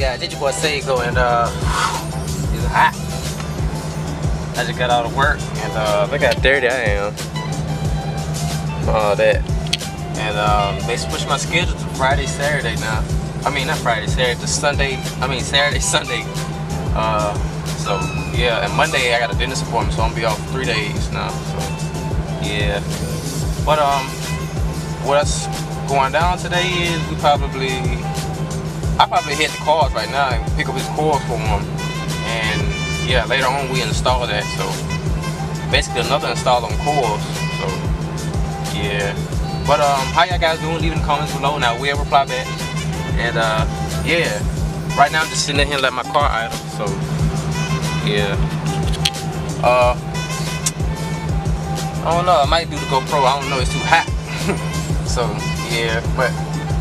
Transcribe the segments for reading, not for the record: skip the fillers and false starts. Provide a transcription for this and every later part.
guys, it's your boy Seiko, and it's hot. I just got out of work, and look how dirty I am. All that. And they switched my schedule to Friday, Saturday now. I mean, not Friday, Saturday, to Sunday. I mean, Saturday, Sunday. So yeah, and Monday I got a dentist appointment, so I'm gonna be off 3 days now. So yeah. But what's going down today is I probably hit the cars right now and pick up his cords for him. And yeah, later on we install that. So basically another install on cords. So yeah. But how y'all guys doing? Leave in the comments below. Now we'll reply back. And yeah. Right now I'm just sitting in here letting my car idle. So yeah. I don't know. I might do the GoPro. I don't know. It's too hot. So yeah. But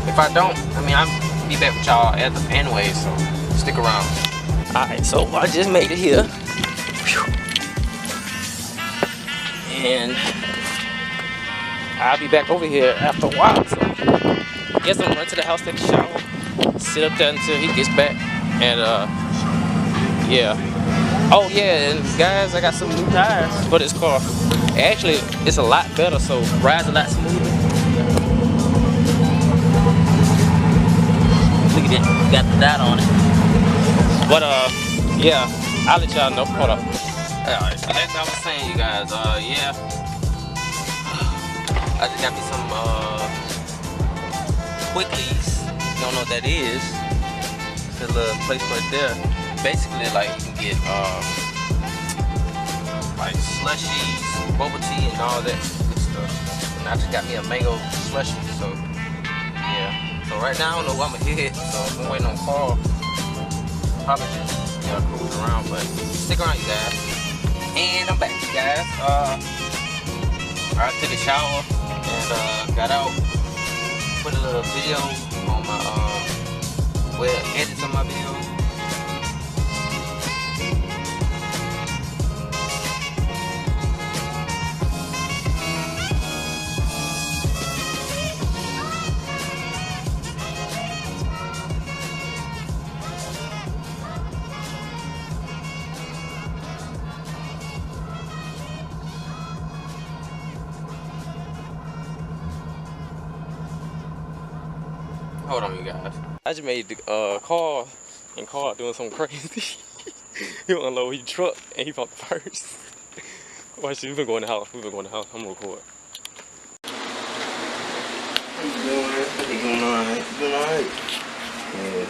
if I don't, I mean, I'll be back with y'all anyway. So stick around. Alright, so I just made it here. And I'll be back over here after a while. So I guess I'm gonna run to the house, take a shower, sit up there until he gets back. And yeah. Oh yeah, and guys, I got some new tires for this car. Actually, it's a lot better, so rides a lot smoother. Look at it, got the dot on it. But yeah, I'll let y'all know. Hold up. Alright, so as I was saying, you guys, yeah, I just got me some quickies. You don't know what that is? It's a little place right there. Basically, like, you can get like slushies, bubble tea, and all that good stuff. And I just got me a mango slushie. So yeah. So right now I don't know what I'm gonna hit. So I'm waiting on Carl. Probably just cruise around, but stick around, you guys. And I'm back, you guys. I took a shower and got out, put a little video on my edits on my video. Hold on, you guys. I just made the car doing something crazy. He unloaded his truck and he bought the first. Watch, we've been going to the house. I'm gonna record. How you doing, man? You doing alright? You doing alright?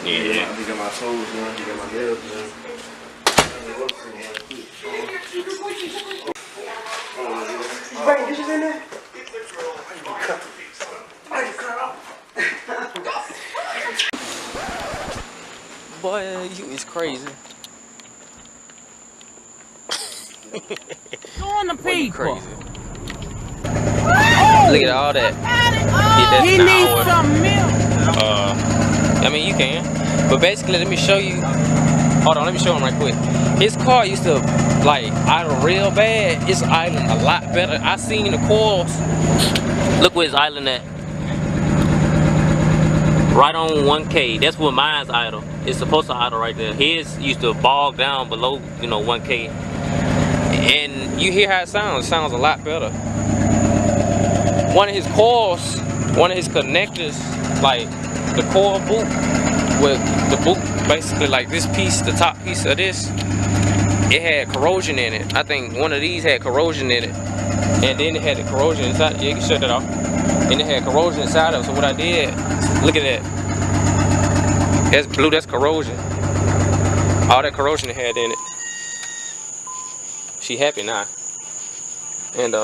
Yeah. I got my toes done. I got my nails done. Right, dishes in there? Boy, you is crazy. Go on the people. Crazy. Look at all that. He needs some milk. I mean, you can. But basically, let me show you. Hold on, let me show him right quick. His car used to like idle real bad. It's idling a lot better. I seen the coils. Look where it's idling at. Right on 1K. That's where mine's idle. It's supposed to idle right there. His used to bog down below, 1K. And you hear how it sounds. It sounds a lot better. One of his coils, one of his connectors, like the coil boot, with the boot, basically like this piece, the top piece of this, it had corrosion in it. I think one of these had corrosion in it. And then it had the corrosion inside. Yeah, you can shut that off. And it had corrosion inside of it. So what I did, look at that. That's blue, that's corrosion. All that corrosion it had in it. She happy now. And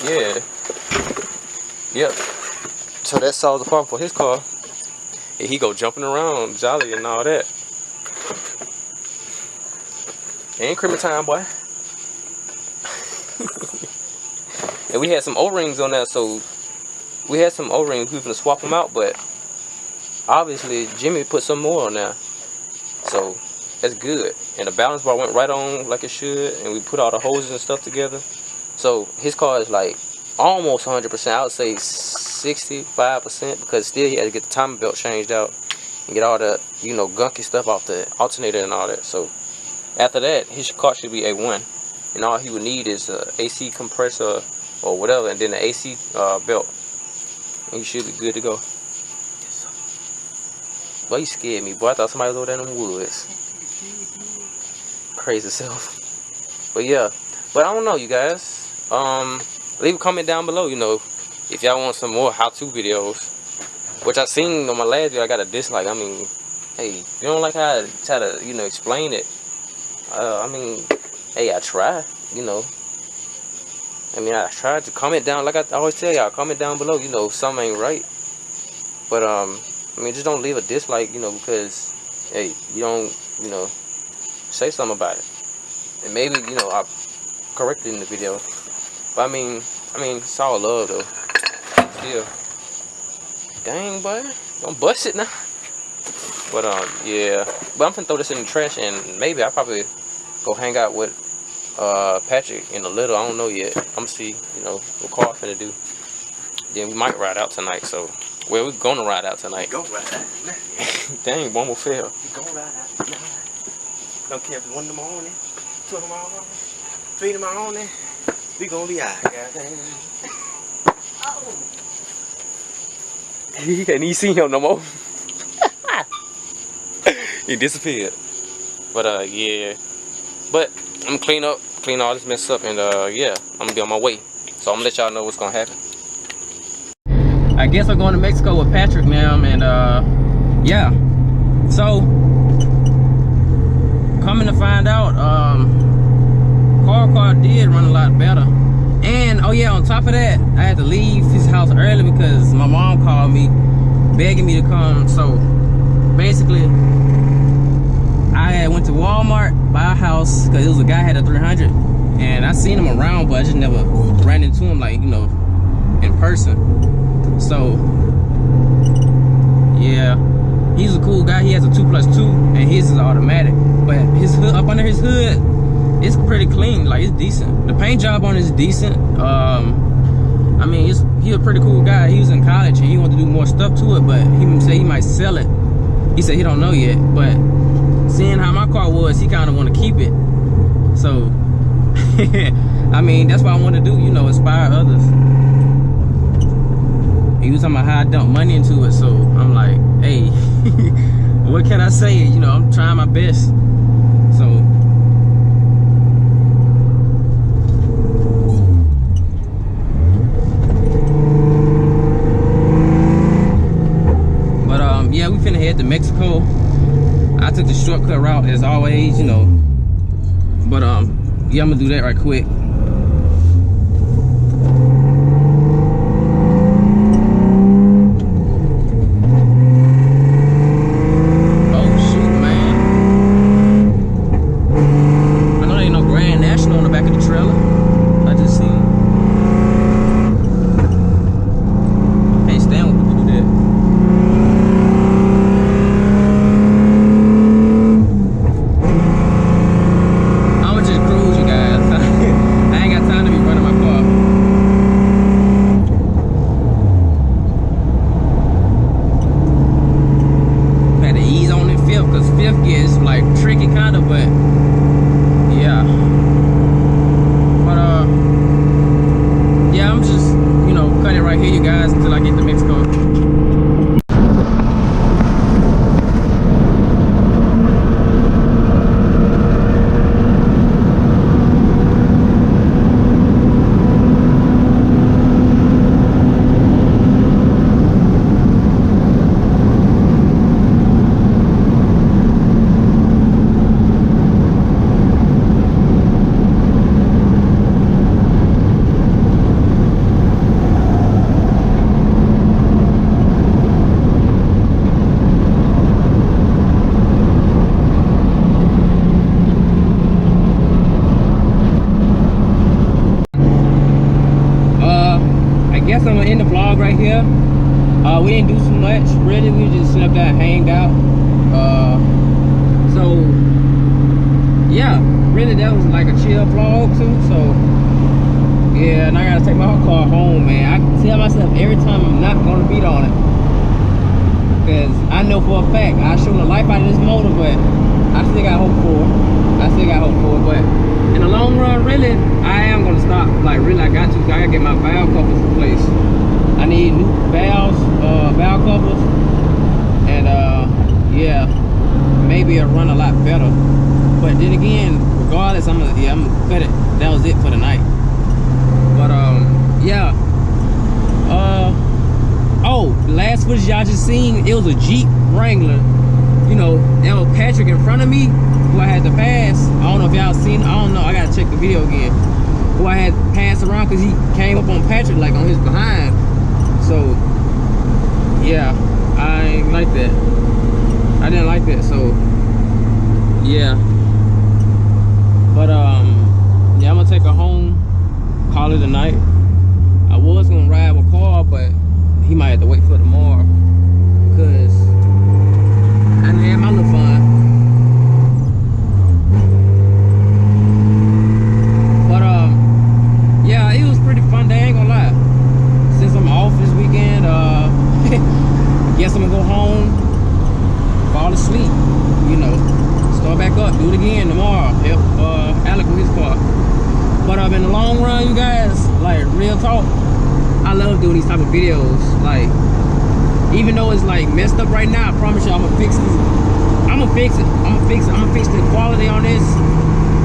yeah. Yep. So that solves the problem for his car. And he go jumping around, jolly and all that. Ain't criminal time, boy. And we had some O-rings on that, so we had some O-rings. We were gonna swap them out, but obviously Jimmy put some more on there, so that's good. And the balance bar went right on like it should, and we put all the hoses and stuff together. So his car is like almost 100%. I would say 65%, because still he had to get the timing belt changed out. and get all the, you know, gunky stuff off the alternator and all that. So after that, his car should be A1, and all he would need is a AC compressor or whatever, and then the AC belt, and he should be good to go. Boy, you scared me, boy. I thought somebody was over there in the woods. Crazy self. But yeah, but I don't know, you guys. Leave a comment down below, you know, if y'all want some more how-to videos, which I seen on my last video. I got a dislike. I mean, hey, if you don't like how I try to, you know, explain it, I mean, hey, I try, you know. I mean, I tried to comment down, like I always tell y'all, comment down below, you know, if something ain't right. But I mean, just don't leave a dislike, you know, because hey, you don't, you know, say something about it, and maybe, you know, I'll correct it in the video. But I mean, it's all love though. Still, dang, boy, don't bust it now. But yeah, but I'm finna throw this in the trash, and maybe I'll probably go hang out with Patrick in a little. I don't know yet. I'm gonna see, you know, what car I'm finna do. Then we might ride out tonight. So, well, we're gonna ride out tonight. Go ride out tonight. Dang, one will fail. We gonna ride out tonight. Don't care if it's 1 in the morning, 2 in the morning, 3 in the morning. We gonna be out, goddamn. Oh. He can't even see him no more. He disappeared. But yeah. But I'm gonna clean all this mess up, and yeah, I'm gonna be on my way. So I'm gonna let y'all know what's gonna happen. I guess I'm going to Mexico with Patrick now, and yeah. So coming to find out, car did run a lot better. And oh yeah, on top of that, I had to leave his house early because my mom called me begging me to come. So basically, I had went to Walmart, buy a house, because it was a guy had a 300, and I seen him around, but I just never ran into him, like, you know, in person. So yeah, he's a cool guy. He has a 2+2, and his is automatic, but his hood, up under his hood, it's pretty clean. Like, it's decent. The paint job on it is decent. I mean, he's a pretty cool guy. He was in college and he wanted to do more stuff to it, but he said he might sell it. He said he don't know yet, but seeing how my car was, he kind of want to keep it. So I mean, that's what I want to do, you know, inspire others. He was talking about how I dump money into it, so I'm like, hey, what can I say? You know, I'm trying my best. So yeah, we finna head to Mexico. I took the shortcut route as always, you know. But yeah, I'm gonna do that right quick. Oh shoot, man. I know there ain't no Grand National on the back of the trailer. I just seen. Can't stand when people do that. I'm gonna end the vlog right here. We didn't do too much, really. We just sit up there and hanged out. So yeah, really that was like a chill vlog too. So yeah, and I gotta take my car home, man. I tell myself every time I'm not gonna beat on it. Because I know for a fact I shown the life out of this motor, but I still got hope for it. But in the long run, really, I am gonna stop. Like, really, I gotta get my valve covers replaced. I need new valves, valve covers, and yeah, maybe it'll run a lot better. But then again, regardless, I'm gonna cut it. That was it for the night. But yeah. Oh, the last footage y'all just seen, it was a Jeep Wrangler. You know, that was Patrick in front of me, who I had to pass. I don't know if y'all seen, I don't know, I gotta check the video again. Who I had to pass around because he came up on Patrick, like on his behind. So, yeah, I ain't like that. I didn't like that, so, yeah. But, yeah, I'm gonna take her home, call it a night. I was gonna ride with Carl, but he might have to wait for tomorrow because I done had my little fun. But yeah, it was pretty fun day, I ain't gonna lie. Since I'm off this weekend, guess I'm gonna go home, fall asleep, you know, start back up, do it again tomorrow, help Alec with his car. But in the long run, you guys, like, real talk, I love doing these type of videos. Like, even though it's like messed up right now, I promise you I'm gonna fix this. I'm gonna fix it. I'm gonna fix the quality on this.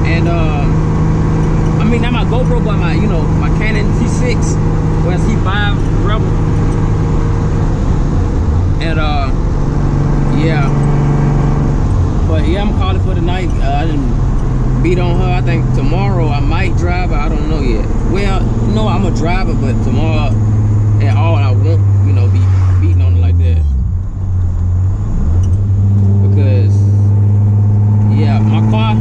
And I mean, not my GoPro, but my, you know, my Canon T6 or T5 Rebel. And yeah. But yeah, I'm calling for the night. I didn't beat on her. I think tomorrow I might drive her. I don't know yet. Well, no, I'm a driver, but tomorrow at all I won't, you know, be beating on her like that. Because yeah, my car,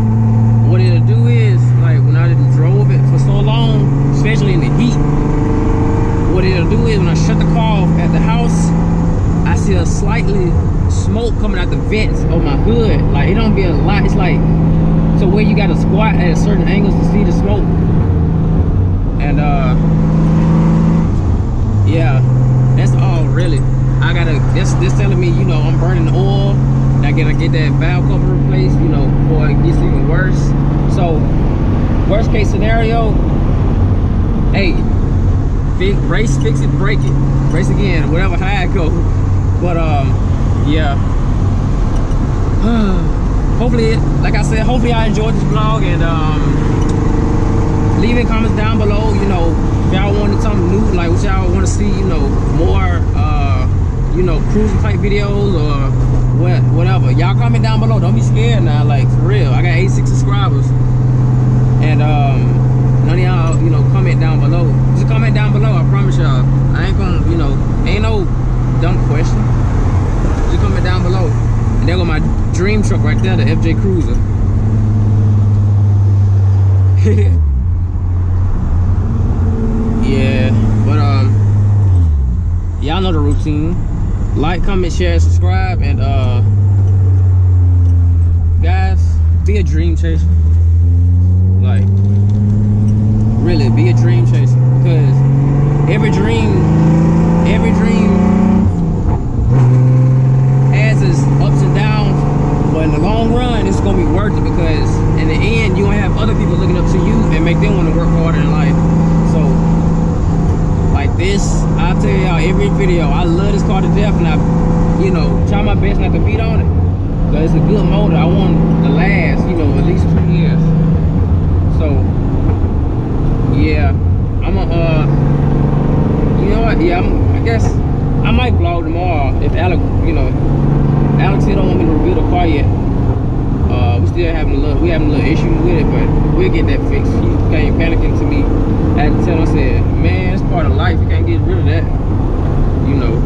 what it'll do is, like, when I didn't drove it for so long, especially in the heat, what it'll do is when I shut the car off at the house, I see a slightly smoke coming out the vents of my hood. Like, it don't be a lot. It's like, so where you gotta squat at certain angles to see the smoke. And yeah, that's all really. I gotta, this telling me, you know, I'm burning the oil. I gotta get that valve cover replaced, you know, before it gets even worse. So, worst case scenario, hey, race, fix it, break it, race again, whatever, how it goes. But yeah. Hopefully, like I said, hopefully I enjoyed this vlog, and leave in comments down below, you know, if y'all wanted something new, like what y'all want to see, you know, more, you know, cruising type videos or whatever. Y'all comment down below. Don't be scared now, like, for real. I got 86 subscribers, and none of y'all, you know, comment down below. Just comment down below. I promise y'all, I ain't gonna, you know, ain't no dumb question. Just comment down below. And there go my dream truck right there, the FJ Cruiser. Yeah, but y'all know the routine. Like, comment, share, subscribe, and guys, be a dream chaser. Like, really, be a dream chaser, because every dream has its ups and downs, but in the long run, it's gonna be worth it, because in the end, you're gonna have other people looking up to you and make them want to work harder in life. So, like this, I'll tell y'all every video, I love this car to death, and I, you know, try my best not to beat on it, but it's a good motor. I want it to last, you know, at least 2 years. So, yeah, I'm a, you know what, yeah, I guess I might vlog tomorrow if Alex, you know, Alex still don't want me to review the car yet. We still having a little issue with it, but we'll get that fixed. He came panicking to me. I had to tell him, I said, man, it's part of life. You can't get rid of that, you know.